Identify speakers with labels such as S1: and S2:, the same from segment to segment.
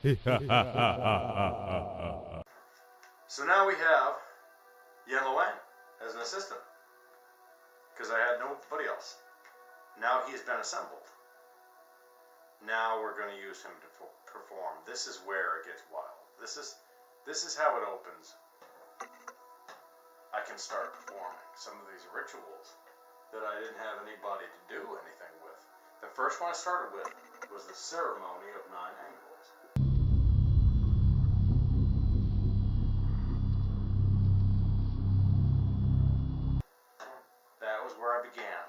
S1: So now we have Yen Wang as an assistant, because I had nobody else. Now he has been assembled. Now we're going to use him to perform. This is where it gets wild. This is how it opens. I can start performing some of these rituals that I didn't have anybody to do anything with. The first one I started with was the ceremony of 9 angles. That was where I began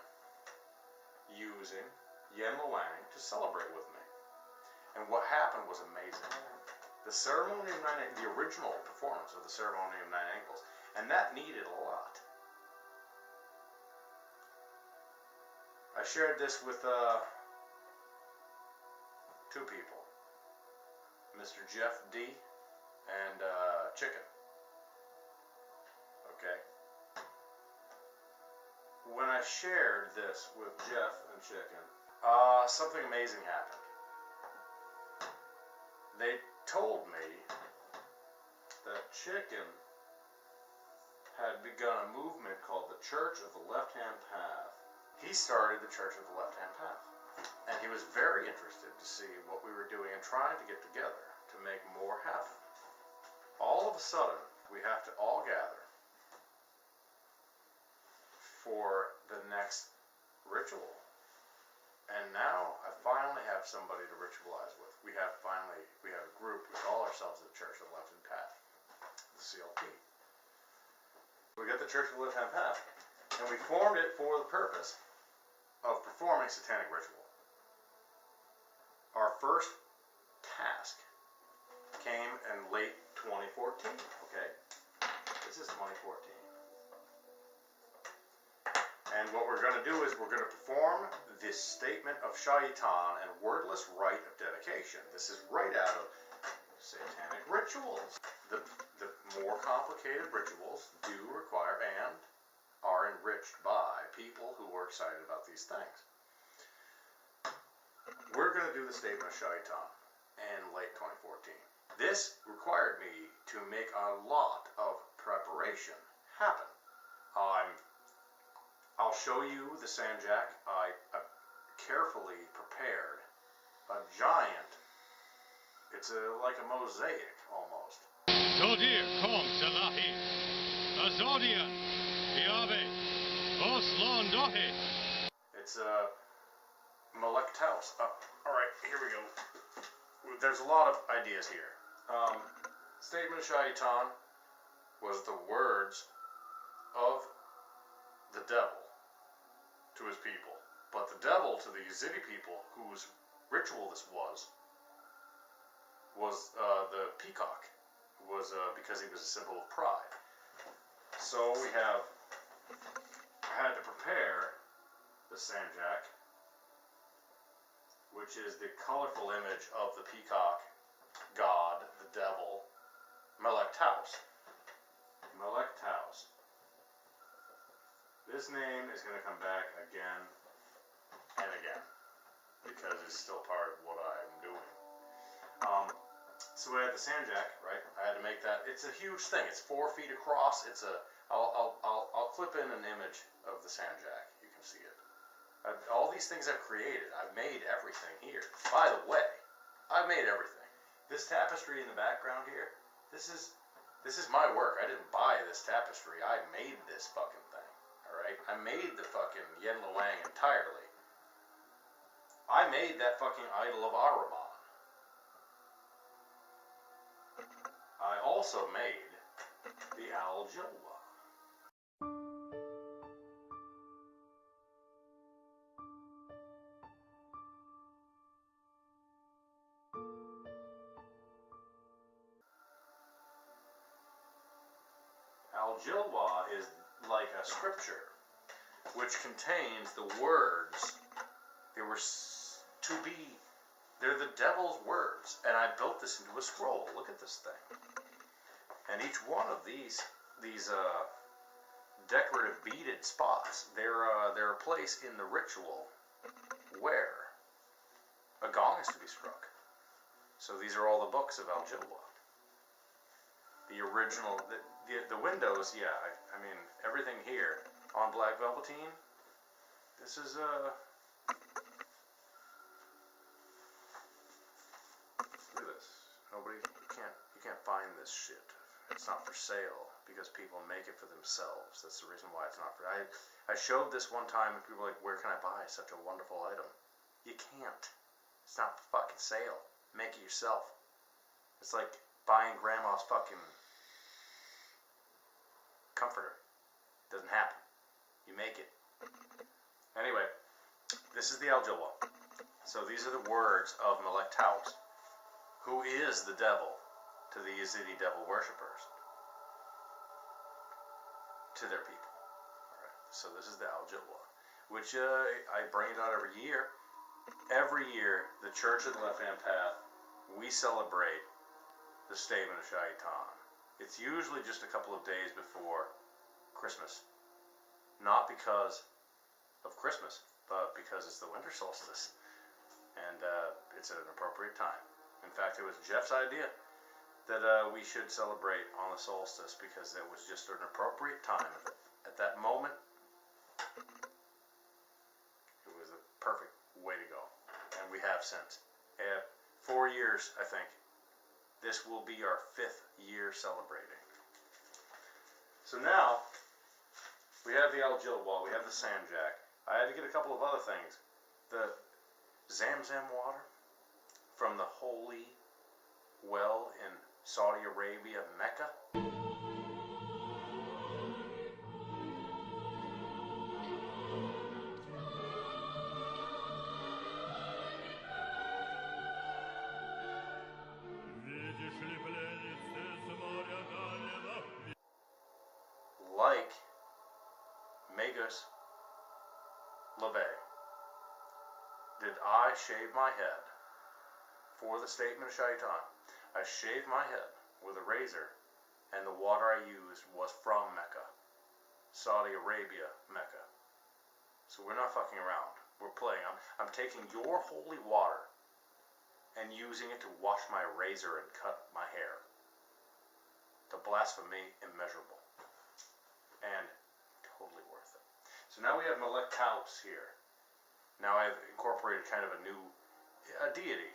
S1: using Yen Wang to celebrate with me. And what happened was amazing. The ceremony of 9, the original performance of the ceremony of 9 angles, and that needed a lot. I shared this with 2 people, Mr. Jeff D. and Chicken. Okay. When I shared this with Jeff and Chicken, something amazing happened. They told me that Chicken had begun a movement called the Church of the Left-Hand Path. He started the Church of the Left-Hand Path, and he was very interested to see what we were doing and trying to get together to make more happen. All of a sudden, we have to all gather for the next ritual. And now I finally have somebody to ritualize with. We have a group. We call ourselves the Church of the Left-Hand Path, the CLP. We got the Church of the Left-Hand Path, and we formed it for the purpose of performing Satanic Ritual. Our first task came in late 2014, okay? This is 2014. And what we're going to do is we're going to perform this statement of Shaitan and wordless rite of dedication. This is right out of Satanic Rituals. The more complicated rituals do require and are enriched by people who are excited about these things. We're going to do the statement of Shaitan in late 2014. This required me to make a lot of preparation happen. I'll show you the Sanjak. I carefully prepared a giant, it's like a mosaic almost.
S2: Dodir kom Salahi, Azodian, Yahweh, Oslon Dohe.
S1: It's a Malek Taos. Alright, here we go. There's a lot of ideas here. Statement of Shaitan was the words of the devil to his people. But the devil to the Yazidi people, whose ritual this was the peacock. Was because he was a symbol of pride. So we had to prepare the Sanjak, which is the colorful image of the peacock god, the devil, Melek Taos. Melek Taos. This name is going to come back again and again because it's still part of what I'm doing. So we had the Sanjak, right? I had to make that. It's a huge thing. It's 4 feet across. I'll clip in an image of the Sanjak. You can see it. All these things I've created. I've made everything here. By the way, I've made everything. This tapestry in the background here. This is my work. I didn't buy this tapestry. I made this fucking thing. All right. I made the fucking Yen Wang entirely. I made that fucking idol of Ahriman. I also made the Al-Jilwa. Al-Jilwa is like a scripture which contains the words. They're the devil's words, and I built this into a scroll. Look at this thing. And each one of these decorative beaded spots, they're a place in the ritual where a gong is to be struck. So these are all the books of Al Jilwa. The original, the windows, yeah, I mean, everything here on black velveteen, this is, look at this. You can't find this shit. It's not for sale because people make it for themselves. That's the reason why it's not for, I showed this one time and people were like, where can I buy such a wonderful item? You can't. It's not for fucking sale. Make it yourself. It's like buying grandma's fucking comforter. Doesn't happen. You make it. Anyway, this is the Al Jilwa. So these are the words of Melek Taut, who is the devil to the Yazidi devil worshippers, to their people. Alright, so this is the Al Jilwa, which I bring it out every year. Every year, the Church of the Left-Hand Path, we celebrate the statement of Shaitan. It's usually just a couple of days before Christmas. Not because of Christmas, but because it's the winter solstice. And it's at an appropriate time. In fact, it was Jeff's idea that we should celebrate on the solstice because it was just an appropriate time. At that moment, it was a perfect way to go. And we have since. 4 years, I think. This will be our 5th year celebrating. So now, we have the Al Jilwa, we have the Sanjak. I had to get a couple of other things. The Zamzam water from the holy well in Saudi Arabia, Mecca. Like Magus Labay, did I shave my head for the statement of Shaitan. I shaved my head with a razor, and the water I used was from Mecca, Saudi Arabia, Mecca. So we're not fucking around. We're playing. I'm taking your holy water and using it to wash my razor and cut my hair. The blasphemy immeasurable. And totally worth it. So now we have Melek Taus here. Now I've incorporated kind of a deity,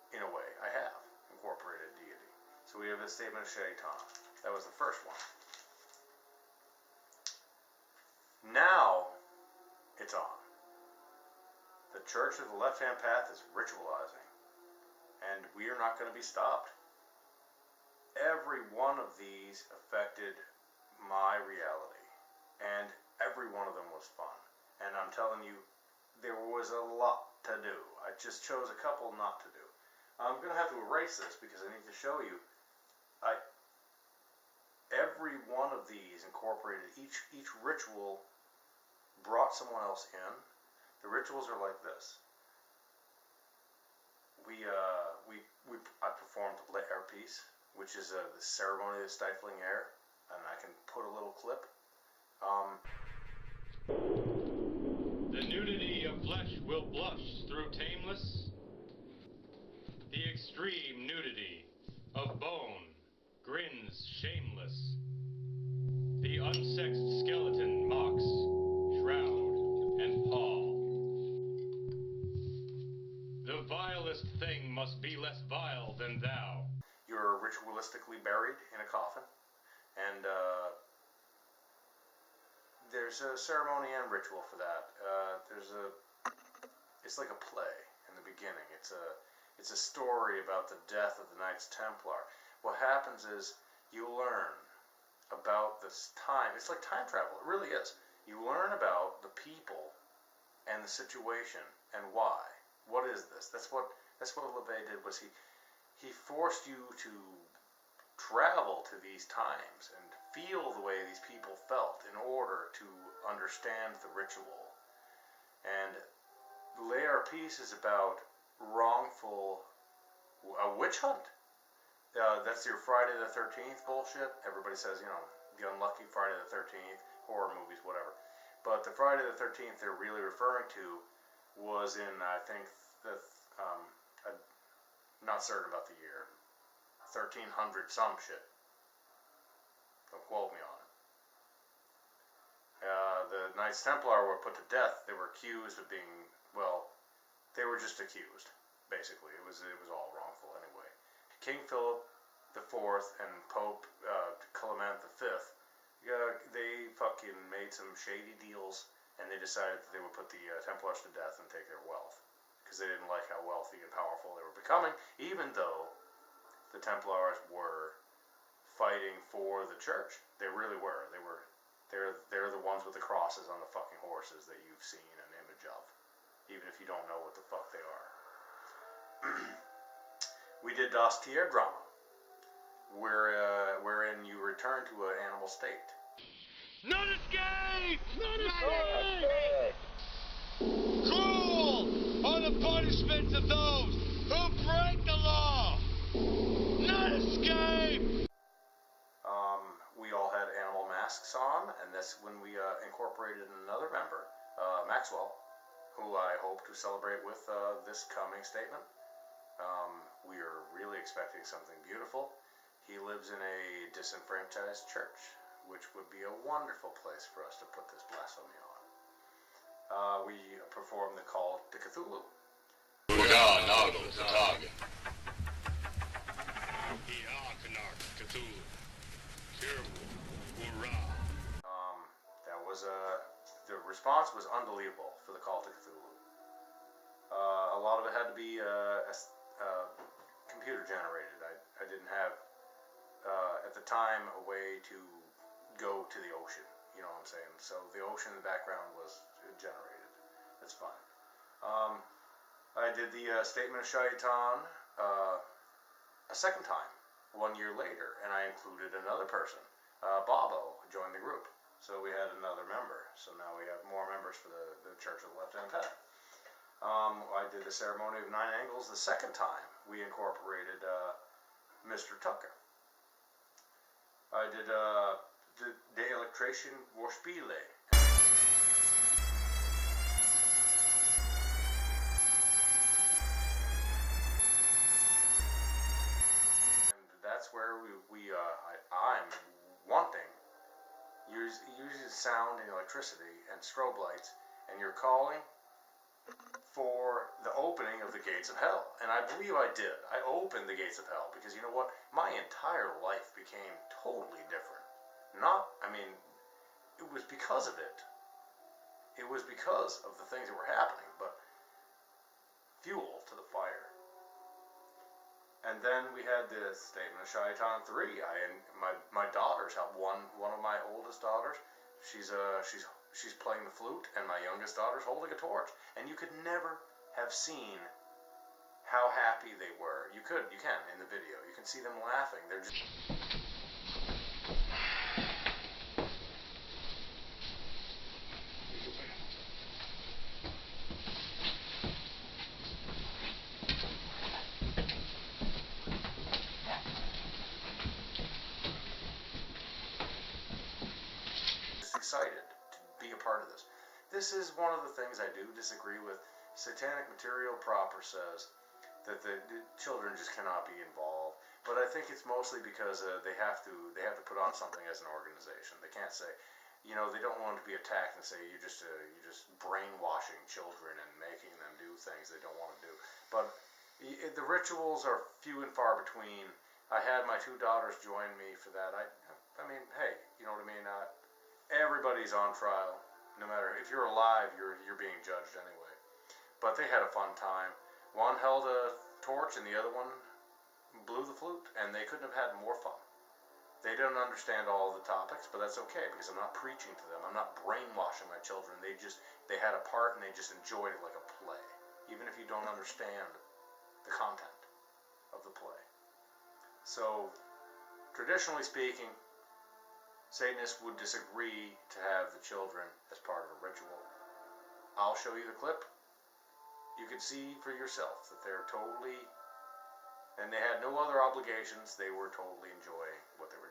S1: in a way. I have incorporated a deity. So we have the statement of Shaitan. That was the first one. Now, it's on. The Church of the Left-Hand Path is ritualizing. And we are not going to be stopped. Every one of these affected my reality. And every one of them was fun. And I'm telling you, there was a lot to do. I just chose a couple not to do. I'm going to have to erase this because I need to show you. Every one of these incorporated, each ritual brought someone else in. The rituals are like this. I performed the air piece, which is the ceremony of stifling air, and I can put a little clip.
S2: The nudity of flesh will blush through tameless. The extreme nudity of bone grins shameless. The unsexed skeleton mocks shroud and pall. The vilest thing must be less vile than thou.
S1: You're ritualistically buried in a coffin, and there's a ceremony and ritual for that. It's like a play in the beginning. It's a story about the death of the Knights Templar. What happens is you learn about this time. It's like time travel. It really is. You learn about the people and the situation and why. What is this? That's what LeVay did. Was he forced you to travel to these times and feel the way these people felt in order to understand the ritual. And Lair Peace is about a witch hunt. That's your Friday the 13th bullshit. Everybody says, the unlucky Friday the 13th, horror movies, whatever. But the Friday the 13th they're really referring to was in, I think, not certain about the year, 1300 some shit. Don't quote me on it. The Knights Templar were put to death. They were accused of being, well, they were just accused, basically. It was all wrongful anyway. King Philip IV and Pope Clement V, they fucking made some shady deals, and they decided that they would put the Templars to death and take their wealth, because they didn't like how wealthy and powerful they were becoming, even though the Templars were fighting for the church. They really were. They're the ones with the crosses on the fucking horses that you've seen an image of, even if you don't know what the fuck they are. We did Das Tier drama, wherein you return to an animal state.
S2: Not escape! Not escape! Cruel are the punishments of those who break the law! Not escape!
S1: We all had animal masks on, and that's when we incorporated another member, Maxwell, who I hope to celebrate with this coming statement. We are really expecting something beautiful. He lives in a disenfranchised church, which would be a wonderful place for us to put this blasphemy on. We perform the call to Cthulhu. That was the response was unbelievable for the call to Cthulhu. A lot of it had to be computer generated. I didn't have at the time a way to go to the ocean. You know what I'm saying? So the ocean in the background was generated. That's fine. I did the Statement of Shaitan a second time, 1 year later, and I included another person. Bobo joined the group. So we had another member. So now we have more members for the Church of the Left-Hand Path. I did the Ceremony of Nine Angles the second time. We incorporated Mr. Tucker. I did the De Electration Vorspiele. That's where I'm wanting using sound and electricity and strobe lights, and you're calling for the opening of the gates of hell. And I believe I did. I opened the gates of hell because, you know what? My entire life became totally different. It was because of it. It was because of the things that were happening, but fuel to the fire. And then we had the Statement of Shaitan 3. My daughters have one of my oldest daughters. She's playing the flute, and my youngest daughter's holding a torch. And you could never have seen how happy they were. You can in the video. You can see them laughing. They're just excited to be a part of this. This is one of the things I do disagree with. Satanic Material proper says that the children just cannot be involved, but I think it's mostly because they have to put on something as an organization. They can't say, they don't want to be attacked and say you're just brainwashing children and making them do things they don't want to do. But the rituals are few and far between. I had my two daughters join me for that. I mean, hey, you know what I mean? Everybody's on trial. No matter if you're alive, you're being judged anyway. But they had a fun time. One held a torch and the other one blew the flute, and they couldn't have had more fun. They didn't understand all of the topics, but that's okay because I'm not preaching to them. I'm not brainwashing my children. They had a part and they just enjoyed it like a play, even if you don't understand the content of the play. So, traditionally speaking, Satanists would disagree to have the children as part of a ritual. I'll show you the clip. You can see for yourself that they're totally, and they had no other obligations. They were totally enjoying what they were doing.